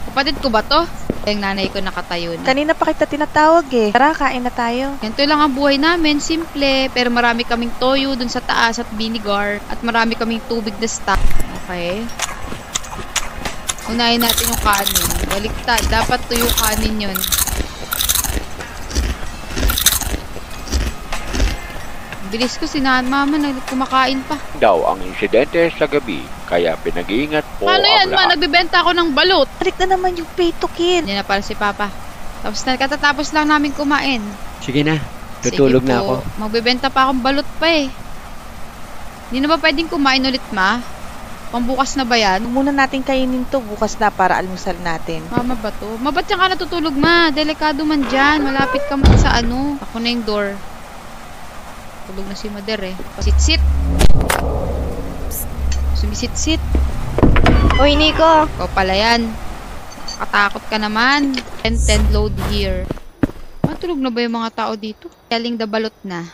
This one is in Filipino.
Kapatid ko ba to? Yung nanay ko nakatayo na. Kanina pa kita tinatawag eh. Tara, kain na tayo. Ganito lang ang buhay namin, simple. Pero marami kaming toyo dun sa taas at vinegar. At marami kaming tubig na stock. Okay? Unahin natin yung kanin. Baliktad. Dapat tuyo kanin yun. Bilis ko, sinahan mama. Kumakain pa. Daw ang insidente sa gabi. Kaya pinag-iingat po Paano yan, ang lahat. Nagbibenta ako ng balot. Balik na naman yung pay-to-kin. Yan na para si Papa. Tapos katatapos lang namin kumain. Sige na, tutulog Sige na po. ako. Magbibenta pa akong balot pa eh. Hindi na ba pwedeng kumain ulit, ma? Pambukas na ba yan? Huwag muna natin kainin to bukas na para almusal natin. Mama ba to? Ba't yan ka natutulog, ma? Delikado man dyan. Malapit ka man sa ano. Ako na yung door. Tulog na si Mother eh. Sit-sit. Sumisit-sit. Uy, Nico. Ikaw pala yan. Katakot ka naman. 10 load here. Matulog na ba yung mga tao dito? Telling the balot na.